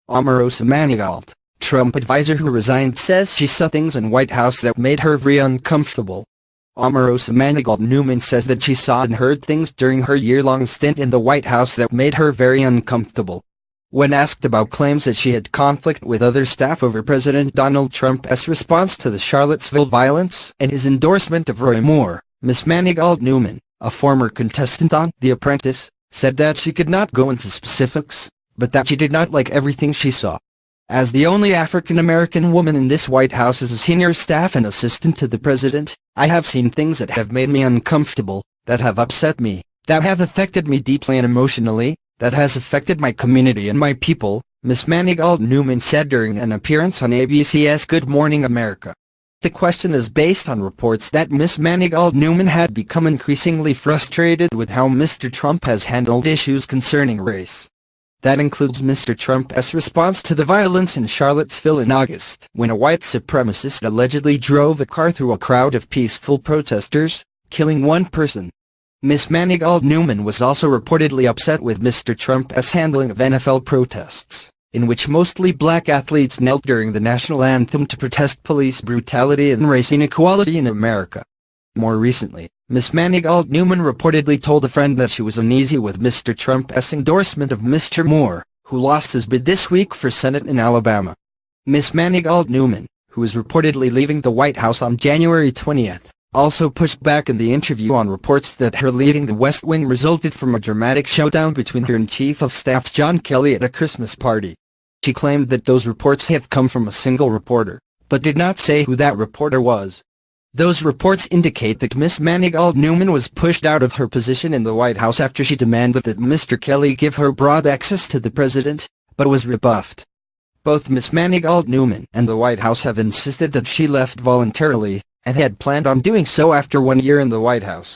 Omarosa Manigault, Trump advisor who resigned, says she saw things in White House that made her very uncomfortable. Omarosa Manigault Newman says that she saw and heard things during her year-long stint in the White House that made her very uncomfortable. When asked about claims that she had conflict with other staff over President Donald Trump's response to the Charlottesville violence and his endorsement of Roy Moore, Ms. Manigault Newman, a former contestant on The Apprentice, said that she could not go into specifics, but that she did not like everything she saw. As the only African-American woman in this White House as a senior staff and assistant to the president, I have seen things that have made me uncomfortable, that have upset me, that have affected me deeply and emotionally, that has affected my community and my people, Ms. Manigault Newman said during an appearance on ABC's Good Morning America. The question is based on reports that Ms. Manigault Newman had become increasingly frustrated with how Mr. Trump has handled issues concerning race. That includes Mr. Trump's response to the violence in Charlottesville in August, when a white supremacist allegedly drove a car through a crowd of peaceful protesters, killing one person. Ms. Manigault Newman was also reportedly upset with Mr. Trump's handling of NFL protests, in which mostly black athletes knelt during the national anthem to protest police brutality and race inequality in America. More recently, Ms. Manigault Newman reportedly told a friend that she was uneasy with Mr. Trump's endorsement of Mr. Moore, who lost his bid this week for Senate in Alabama. Ms. Manigault Newman, who is reportedly leaving the White House on January 20th, also pushed back in the interview on reports that her leaving the West Wing resulted from a dramatic showdown between her and Chief of Staff John Kelly at a Christmas party. She claimed that those reports have come from a single reporter, but did not say who that reporter was. Those reports indicate that Ms. Manigault Newman was pushed out of her position in the White House after she demanded that Mr. Kelly give her broad access to the president, but was rebuffed. Both Ms. Manigault Newman and the White House have insisted that she left voluntarily, and had planned on doing so after 1 year in the White House.